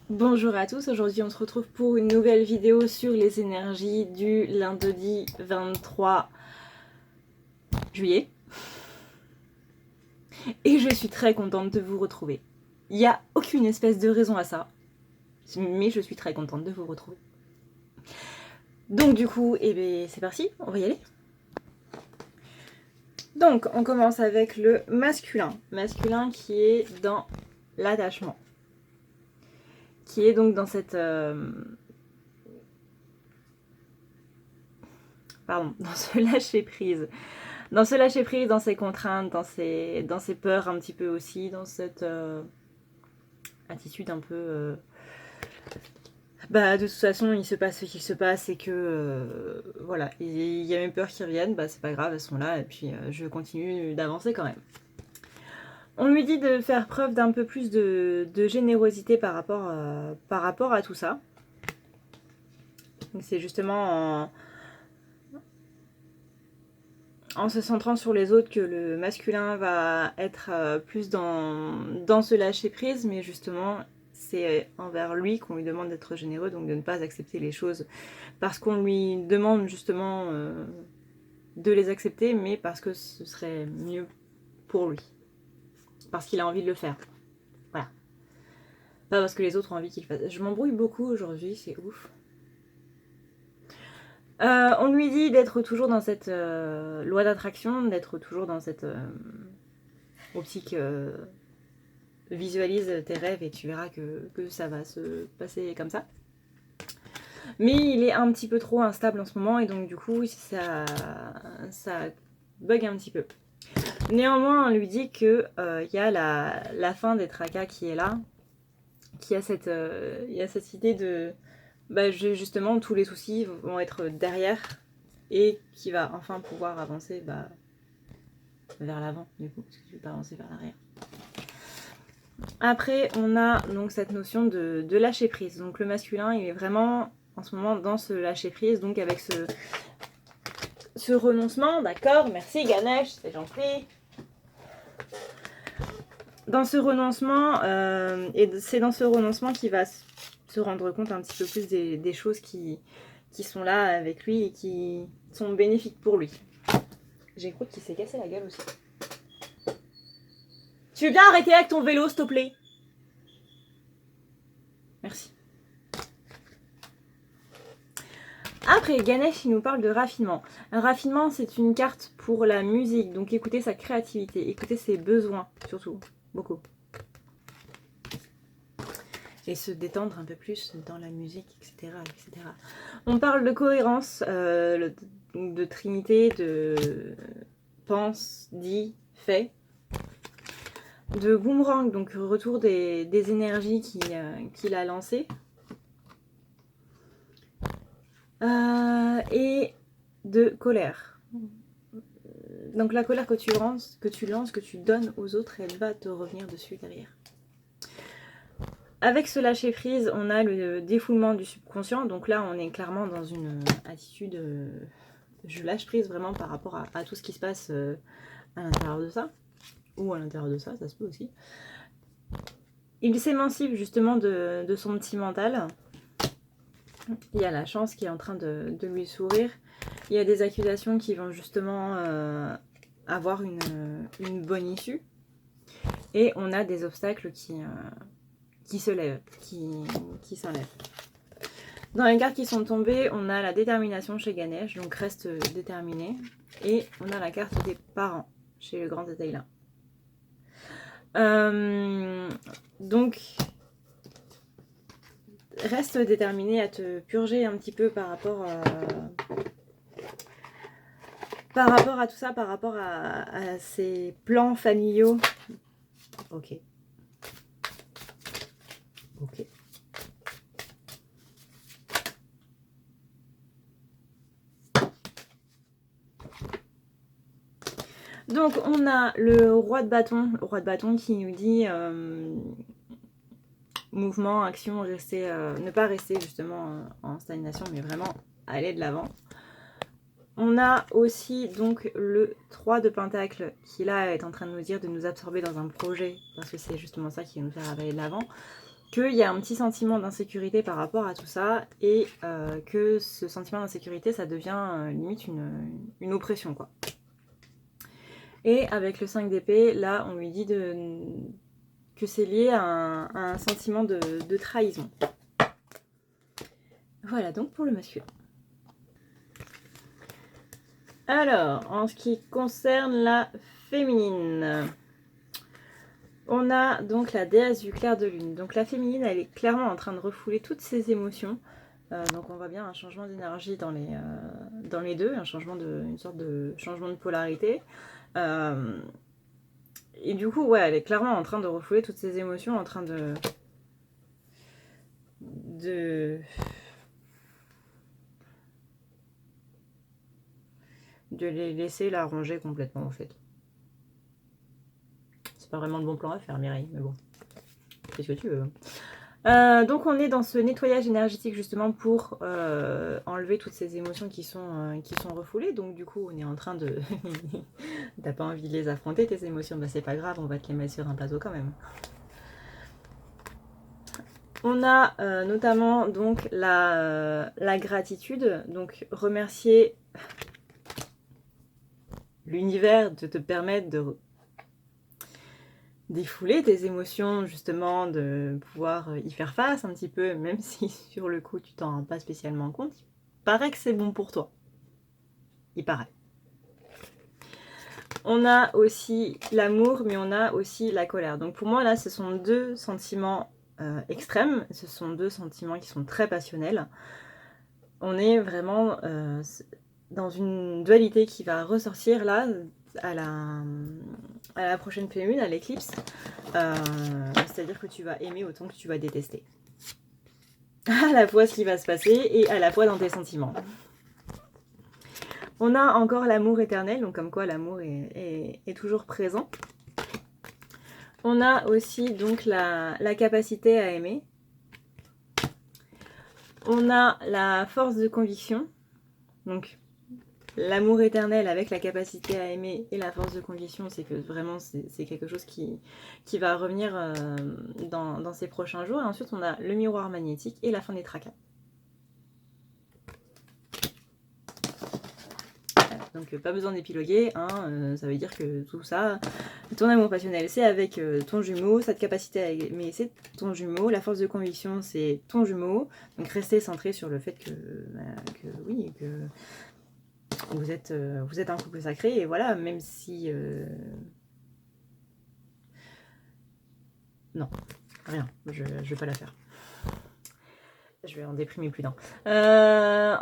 Bonjour à tous, aujourd'hui on se retrouve pour une nouvelle vidéo sur les énergies du lundi 23 juillet. Et je suis très contente de vous retrouver. Il n'y a aucune espèce de raison à ça, mais je suis très contente de vous retrouver. Donc du coup, eh bien, c'est parti, on va y aller. Donc on commence avec le masculin. Masculin qui est dans l'attachement. Qui est donc dans cette... dans ce lâcher prise. Dans ce lâcher prise, dans ses contraintes, dans ses peurs un petit peu aussi, dans cette attitude un peu... de toute façon, il se passe ce qu'il se passe et que... voilà, il y a mes peurs qui reviennent, c'est pas grave, elles sont là et puis je continue d'avancer quand même. On lui dit de faire preuve d'un peu plus de générosité par rapport à tout ça. C'est justement en se centrant sur les autres que le masculin va être plus dans ce lâcher prise, mais justement c'est envers lui qu'on lui demande d'être généreux, donc de ne pas accepter les choses parce qu'on lui demande justement de les accepter, mais parce que ce serait mieux pour lui, parce qu'il a envie de le faire. Voilà. Pas parce que les autres ont envie qu'il le fasse. Je m'embrouille beaucoup aujourd'hui, c'est ouf. On lui dit d'être toujours dans cette loi d'attraction, d'être toujours dans cette optique visualise tes rêves et tu verras que ça va se passer comme ça. Mais il est un petit peu trop instable en ce moment et donc du coup ça bug un petit peu. Néanmoins on lui dit que y a la fin des tracas qui est là, qu'il y a cette idée de justement tous les soucis vont être derrière et qui va enfin pouvoir avancer vers l'avant du coup, parce que tu ne peux pas avancer vers l'arrière. Après on a donc cette notion de lâcher prise. Donc le masculin il est vraiment en ce moment dans ce lâcher prise, donc avec ce renoncement, d'accord, merci Ganesh, c'est gentil. Dans ce renoncement, et c'est dans ce renoncement qu'il va se rendre compte un petit peu plus des choses qui sont là avec lui et qui sont bénéfiques pour lui. J'ai cru qu'il s'est cassé la gueule aussi. Tu veux bien arrêter avec ton vélo, s'il te plaît? Merci. Après, Ganesh, il nous parle de raffinement. Un raffinement, c'est une carte pour la musique. Donc, écoutez sa créativité, écoutez ses besoins, surtout. Beaucoup. Et se détendre un peu plus dans la musique, etc. etc. On parle de cohérence, de trinité, de pense, dit, fait. De boomerang, donc retour des énergies qu'il a lancées. Et de colère. Donc la colère que tu lances, que tu donnes aux autres, elle va te revenir dessus derrière. Avec ce lâcher prise, on a le défoulement du subconscient. Donc là, on est clairement dans une attitude... je lâche prise vraiment par rapport à tout ce qui se passe à l'intérieur de ça. Ou à l'intérieur de ça, ça se peut aussi. Il s'émancipe justement de son petit mental. Il y a la chance qui est en train de lui sourire. Il y a des accusations qui vont justement avoir une bonne issue. Et on a des obstacles qui se lèvent, qui s'enlèvent. Dans les cartes qui sont tombées, on a la détermination chez Ganesh, donc reste déterminé. Et on a la carte des parents chez le grand détail là. Donc, reste déterminé à te purger un petit peu par rapport à tout ça, par rapport à ces plans familiaux. Ok. Ok. Donc on a le roi de bâton qui nous dit mouvement, action, rester, ne pas rester justement en stagnation, mais vraiment aller de l'avant. On a aussi donc le 3 de pentacle qui là est en train de nous dire de nous absorber dans un projet, parce que c'est justement ça qui va nous faire aller de l'avant. qu'il y a un petit sentiment d'insécurité par rapport à tout ça, et que ce sentiment d'insécurité, ça devient limite une oppression, quoi. Et avec le 5 d'épée, là, on lui dit que c'est lié à un sentiment de trahison. Voilà donc pour le masculin. Alors, en ce qui concerne la féminine, on a donc la déesse du clair de lune. Donc la féminine, elle est clairement en train de refouler toutes ses émotions. Donc on voit bien un changement d'énergie dans les deux, une sorte de changement de polarité. Et du coup, ouais, elle est clairement en train de refouler toutes ses émotions, en train de les laisser la ranger complètement, en fait. C'est pas vraiment le bon plan à faire, Mireille, mais bon, qu'est-ce que tu veux. Donc on est dans ce nettoyage énergétique justement pour enlever toutes ces émotions qui sont refoulées. Donc du coup on est en train de... T'as pas envie de les affronter tes émotions, bah c'est pas grave, on va te les mettre sur un plateau quand même. On a notamment donc la gratitude, donc remercier l'univers de te permettre de défouler tes émotions, justement, de pouvoir y faire face un petit peu, même si sur le coup tu t'en rends pas spécialement compte. Il paraît que c'est bon pour toi. Il paraît. On a aussi l'amour, mais on a aussi la colère. Donc pour moi, là, ce sont deux sentiments extrêmes. Ce sont deux sentiments qui sont très passionnels. On est vraiment dans une dualité qui va ressortir là, à la prochaine pleine lune, à l'éclipse. C'est-à-dire que tu vas aimer autant que tu vas détester. À la fois ce qui va se passer et à la fois dans tes sentiments. On a encore l'amour éternel, donc comme quoi l'amour est toujours présent. On a aussi donc la capacité à aimer. On a la force de conviction, donc l'amour éternel avec la capacité à aimer et la force de conviction, c'est que vraiment c'est quelque chose qui va revenir dans ces prochains jours. Et ensuite on a le miroir magnétique et la fin des tracas. Donc pas besoin d'épiloguer, hein, ça veut dire que tout ça, ton amour passionnel c'est avec ton jumeau, cette capacité à aimer c'est ton jumeau, la force de conviction c'est ton jumeau, donc restez centré sur le fait que oui, que vous êtes un couple sacré, et voilà, même si... Non, rien, je vais pas la faire. Je vais en déprimer plus d'un.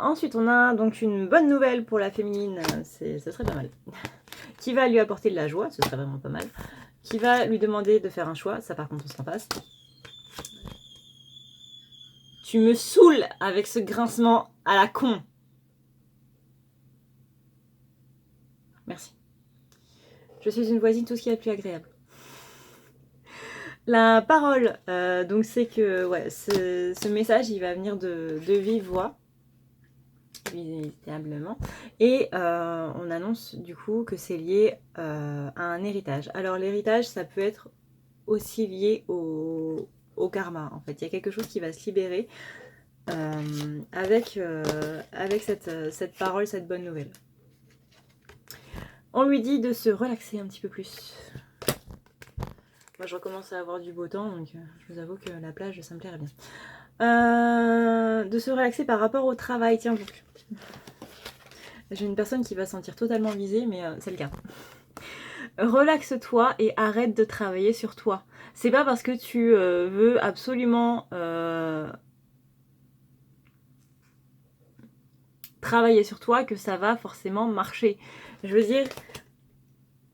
Ensuite, on a donc une bonne nouvelle pour la féminine, ce serait pas mal. Qui va lui apporter de la joie, ce serait vraiment pas mal. Qui va lui demander de faire un choix, ça par contre on s'en passe. Tu me saoules avec ce grincement à la con. Merci. Je suis une voisine, tout ce qui est plus agréable. La parole, donc c'est que ouais, ce message il va venir de vive voix, véritablement, et on annonce du coup que c'est lié à un héritage. Alors l'héritage ça peut être aussi lié au karma en fait, il y a quelque chose qui va se libérer avec cette parole, cette bonne nouvelle. On lui dit de se relaxer un petit peu plus. Moi je recommence à avoir du beau temps, donc je vous avoue que la plage ça me plairait bien. De se relaxer par rapport au travail, tiens donc. J'ai une personne qui va se sentir totalement visée, mais c'est le cas. Relaxe-toi et arrête de travailler sur toi. C'est pas parce que tu veux absolument travailler sur toi que ça va forcément marcher. Je veux dire,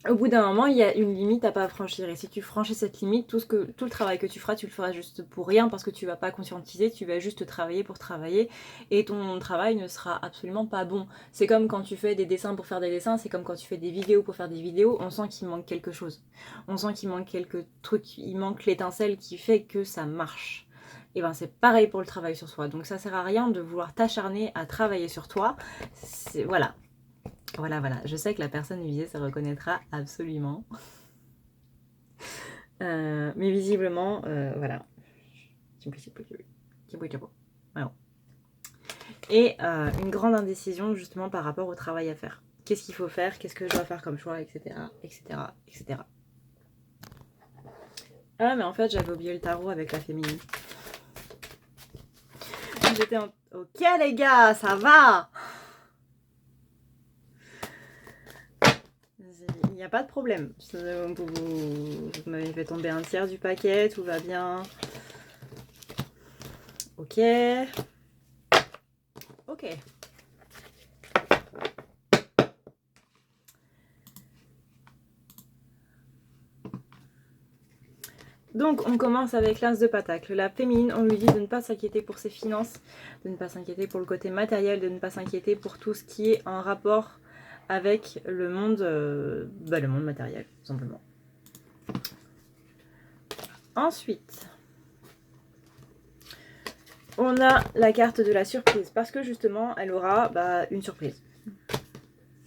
au bout d'un moment, il y a une limite à pas franchir. Et si tu franchis cette limite, tout le travail que tu feras, tu le feras juste pour rien parce que tu vas pas conscientiser, tu vas juste travailler pour travailler et ton travail ne sera absolument pas bon. C'est comme quand tu fais des dessins pour faire des dessins, c'est comme quand tu fais des vidéos pour faire des vidéos, on sent qu'il manque quelque chose. On sent qu'il manque quelques trucs, il manque l'étincelle qui fait que ça marche. Et ben c'est pareil pour le travail sur soi. Donc ça sert à rien de vouloir t'acharner à travailler sur toi. Voilà. Voilà, je sais que la personne visée se reconnaîtra absolument. Mais visiblement, voilà. Voilà. Et une grande indécision justement par rapport au travail à faire. Qu'est-ce qu'il faut faire, qu'est-ce que je dois faire comme choix, etc. etc. etc. Ah mais en fait j'avais oublié le tarot avec la féminine. J'étais en... Ok les gars, ça va. Il n'y a pas de problème. Vous m'avez fait tomber un tiers du paquet, tout va bien. Ok. Ok. Donc on commence avec l'as de pentacle. La féminine, on lui dit de ne pas s'inquiéter pour ses finances, de ne pas s'inquiéter pour le côté matériel, de ne pas s'inquiéter pour tout ce qui est en rapport avec le monde matériel, tout simplement. Ensuite, on a la carte de la surprise, parce que justement, elle aura une surprise.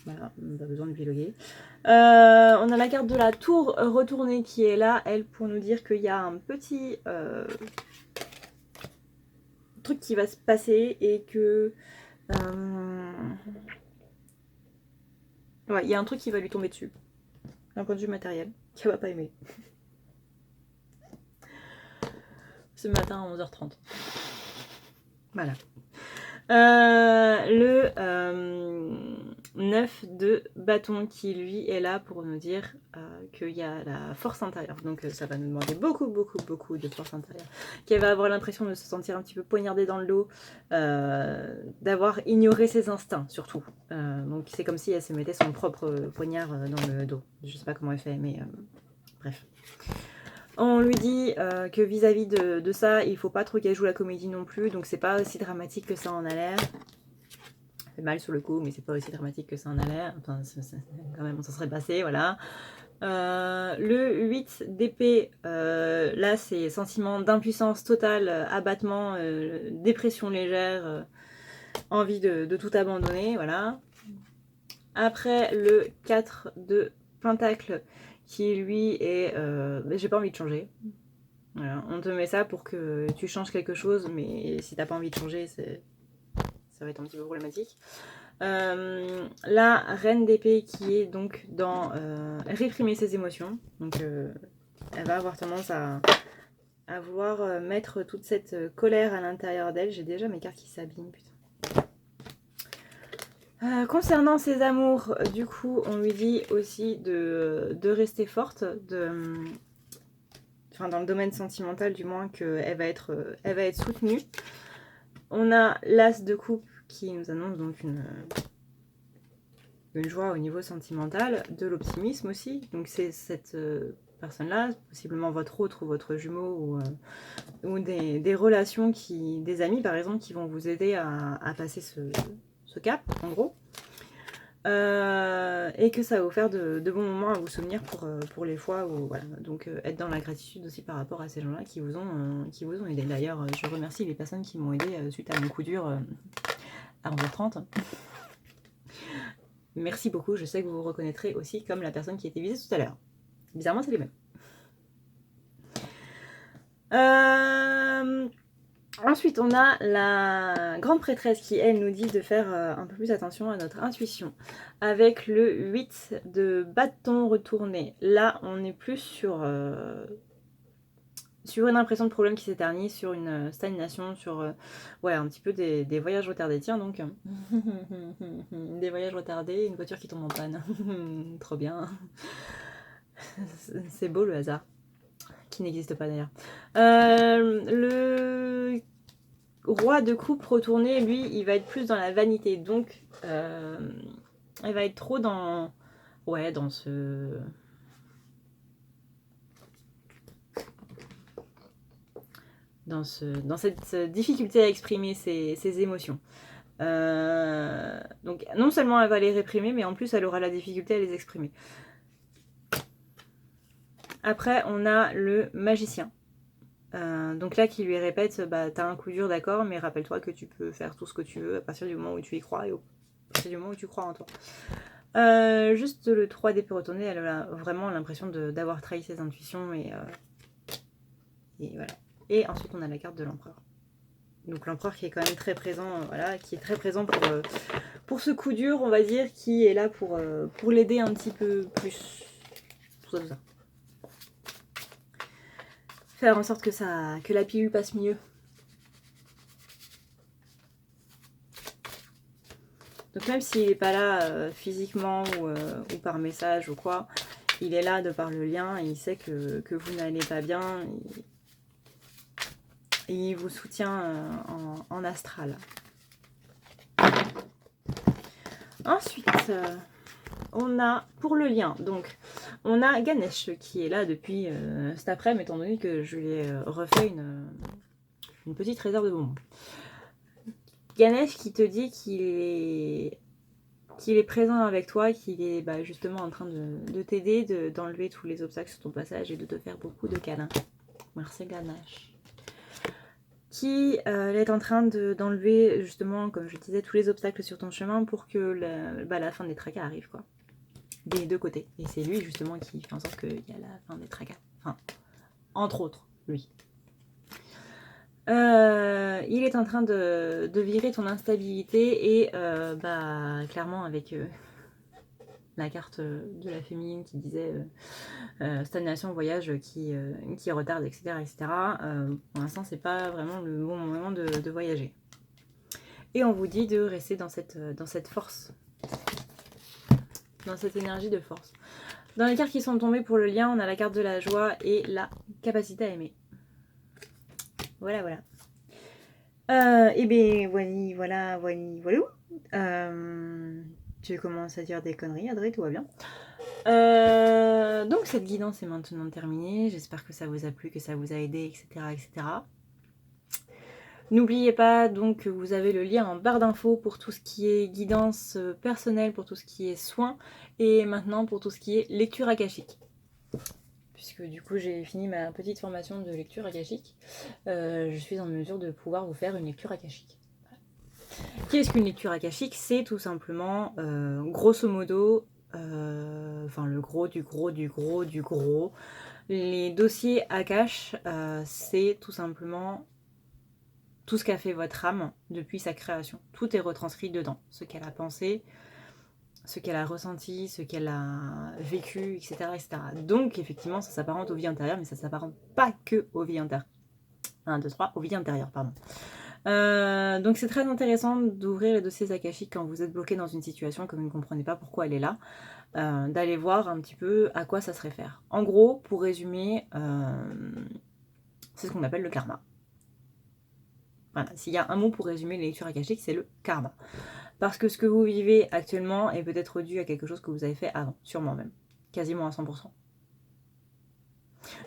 Voilà, pas besoin de biloguer. On a la carte de la tour retournée qui est là, elle, pour nous dire qu'il y a un petit truc qui va se passer et que... ouais, il y a un truc qui va lui tomber dessus, d'un point de vue matériel, qu'elle va pas aimer. Ce matin à 11h30. Voilà. Le 9 de bâton qui lui est là pour nous dire qu'il y a la force intérieure. Donc ça va nous demander beaucoup de force intérieure. Qu'elle va avoir l'impression de se sentir un petit peu poignardée dans le dos, d'avoir ignoré ses instincts surtout. Donc c'est comme si elle se mettait son propre poignard dans le dos. Je sais pas comment elle fait, mais bref. On lui dit que vis-à-vis de ça, il faut pas trop qu'elle joue la comédie non plus, donc c'est pas aussi dramatique que ça en a l'air. Ça fait mal sur le coup, mais c'est pas aussi dramatique que ça en a l'air. Enfin, quand même, on s'en serait passé, voilà. Le 8 d'épée, là c'est sentiment d'impuissance totale, abattement, dépression légère, envie de tout abandonner, voilà. Après le 4 de pentacle, qui lui est j'ai pas envie de changer. Voilà, on te met ça pour que tu changes quelque chose, mais si t'as pas envie de changer, ça va être un petit peu problématique. La reine d'épée qui est donc dans réprimer ses émotions. Donc elle va avoir tendance à vouloir mettre toute cette colère à l'intérieur d'elle. J'ai déjà mes cartes qui s'abîment, putain. Concernant ses amours, du coup, on lui dit aussi de rester forte, enfin dans le domaine sentimental du moins, qu'elle va être soutenue. On a l'as de coupe qui nous annonce donc une joie au niveau sentimental, de l'optimisme aussi. Donc c'est cette personne-là, possiblement votre autre ou votre jumeau, ou des relations, des amis par exemple, qui vont vous aider à passer ce cap, en gros. Et que ça va vous faire de bons moments à vous souvenir pour les fois où, voilà. Donc être dans la gratitude aussi par rapport à ces gens-là qui vous ont aidé. D'ailleurs, je remercie les personnes qui m'ont aidé suite à mon coup dur à 11h30. Merci beaucoup, je sais que vous vous reconnaîtrez aussi comme la personne qui a été visée tout à l'heure. Bizarrement, c'est les mêmes. Ensuite, on a la grande prêtresse qui, elle, nous dit de faire un peu plus attention à notre intuition. Avec le 8 de bâton retourné. Là, on est plus sur une impression de problème qui s'éternise, sur une stagnation, sur ouais, un petit peu des voyages retardés. Tiens donc, des voyages retardés, une voiture qui tombe en panne. Trop bien. C'est beau le hasard, qui n'existe pas d'ailleurs. Le roi de coupe retourné, lui, il va être plus dans la vanité. Donc, il va être trop dans... Ouais, dans ce... Dans cette difficulté à exprimer ses émotions. Donc, non seulement elle va les réprimer, mais en plus, elle aura la difficulté à les exprimer. Après, on a le magicien. Donc là, qui lui répète, bah, t'as un coup dur, d'accord, mais rappelle-toi que tu peux faire tout ce que tu veux à partir du moment où tu y crois et à partir du moment où tu crois en toi. Juste le 3 d'épée retourné, elle a vraiment l'impression d'avoir trahi ses intuitions et voilà. Et ensuite, on a la carte de l'empereur. Donc l'empereur qui est quand même très présent, voilà, qui est très présent pour ce coup dur, on va dire, qui est là pour l'aider un petit peu plus. Tout ça. Faire en sorte que la pilule passe mieux. Donc même s'il n'est pas là physiquement ou par message ou quoi, il est là de par le lien, et il sait que vous n'allez pas bien, et il vous soutient en astral. Ensuite, on a pour le lien, donc on a Ganesh qui est là depuis cet après-midi, étant donné que je lui ai refait une petite réserve de bonbons. Ganesh qui te dit qu'il est présent avec toi, qu'il est justement en train de t'aider, d'enlever tous les obstacles sur ton passage et de te faire beaucoup de câlins. Merci Ganesh. Qui est en train d'enlever justement, comme je disais, tous les obstacles sur ton chemin pour que la fin des tracas arrive, quoi. Des deux côtés. Et c'est lui justement qui fait en sorte qu'il y a la fin des tracas. Enfin, entre autres, lui. Il est en train de virer ton instabilité et clairement avec la carte de la féminine qui disait stagnation, voyage qui retarde, etc. Pour l'instant, c'est pas vraiment le bon moment de voyager. Et on vous dit de rester dans cette force, dans cette énergie de force. Dans les cartes qui sont tombées pour le lien, on a la carte de la joie et la capacité à aimer. Voilà. Et bien, voilà. Tu commences à dire des conneries, Adré, tout va bien. Donc cette guidance est maintenant terminée. J'espère que ça vous a plu, que ça vous a aidé, etc. N'oubliez pas donc que vous avez le lien en barre d'infos pour tout ce qui est guidance personnelle, pour tout ce qui est soins, et maintenant pour tout ce qui est lecture akashique. Puisque du coup j'ai fini ma petite formation de lecture akashique, je suis en mesure de pouvoir vous faire une lecture akashique. Qu'est-ce qu'une lecture akashique? C'est tout simplement, grosso modo, le gros du gros. Les dossiers Akash, c'est tout simplement tout ce qu'a fait votre âme depuis sa création. Tout est retranscrit dedans. Ce qu'elle a pensé, ce qu'elle a ressenti, ce qu'elle a vécu, etc. Donc, effectivement, ça s'apparente aux vies intérieures, mais ça ne s'apparente pas que aux vies intérieures. 1, 2, 3, aux vies intérieures, pardon. Donc, c'est très intéressant d'ouvrir les dossiers akashiques quand vous êtes bloqué dans une situation, que vous ne comprenez pas pourquoi elle est là. D'aller voir un petit peu à quoi ça se réfère. En gros, pour résumer, c'est ce qu'on appelle le karma. Voilà, s'il y a un mot pour résumer les lectures akashiques, c'est le karma. Parce que ce que vous vivez actuellement est peut-être dû à quelque chose que vous avez fait avant, sûrement même, quasiment à 100%.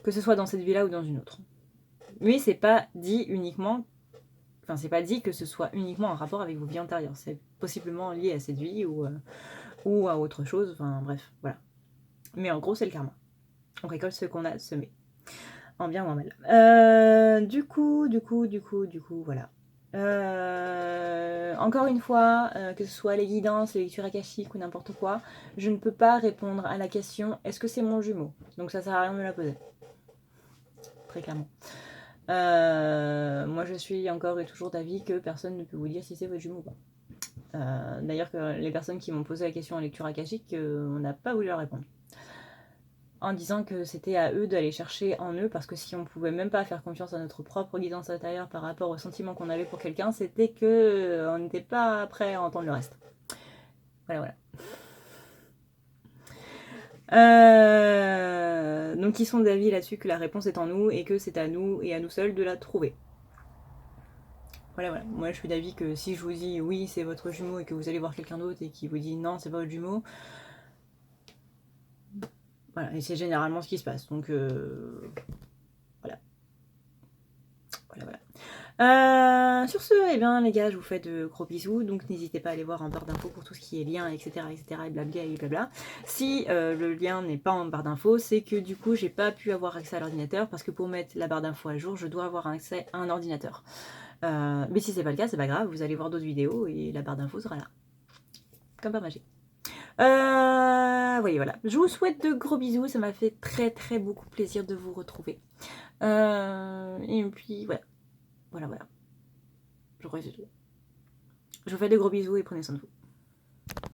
Que ce soit dans cette vie-là ou dans une autre. Mais c'est pas dit uniquement, c'est pas dit que ce soit uniquement en rapport avec vos vies antérieures. C'est possiblement lié à cette vie ou à autre chose, bref, voilà. Mais en gros, c'est le karma. On récolte ce qu'on a semé. En bien ou en mal. Du coup, voilà. Encore une fois, que ce soit les guidances, les lectures akashiques ou n'importe quoi, je ne peux pas répondre à la question est-ce que c'est mon jumeau? Donc ça sert à rien de me la poser. Très clairement. Moi je suis encore et toujours d'avis que personne ne peut vous dire si c'est votre jumeau ou pas. D'ailleurs que les personnes qui m'ont posé la question en lecture akashique, on n'a pas voulu leur répondre. En disant que c'était à eux d'aller chercher en eux, parce que si on pouvait même pas faire confiance à notre propre guidance intérieure par rapport au sentiment qu'on avait pour quelqu'un, c'était que on n'était pas prêt à entendre le reste. Voilà. Donc ils sont d'avis là-dessus que la réponse est en nous et que c'est à nous et à nous seuls de la trouver. Voilà. Moi je suis d'avis que si je vous dis oui c'est votre jumeau et que vous allez voir quelqu'un d'autre et qui vous dit non c'est pas votre jumeau, voilà, et c'est généralement ce qui se passe. Donc voilà. Sur ce, eh bien les gars, je vous fais de gros bisous. Donc n'hésitez pas à aller voir en barre d'infos pour tout ce qui est lien, etc. et blabla. Si le lien n'est pas en barre d'infos, c'est que du coup j'ai pas pu avoir accès à l'ordinateur, parce que pour mettre la barre d'infos à jour, je dois avoir accès à un ordinateur. Mais si c'est pas le cas, c'est pas grave, vous allez voir d'autres vidéos et la barre d'infos sera là. Comme par magie. Voilà. Je vous souhaite de gros bisous, ça m'a fait très beaucoup plaisir de vous retrouver. Et puis voilà. Voilà. Je crois que c'est tout. Je vous fais des gros bisous et prenez soin de vous.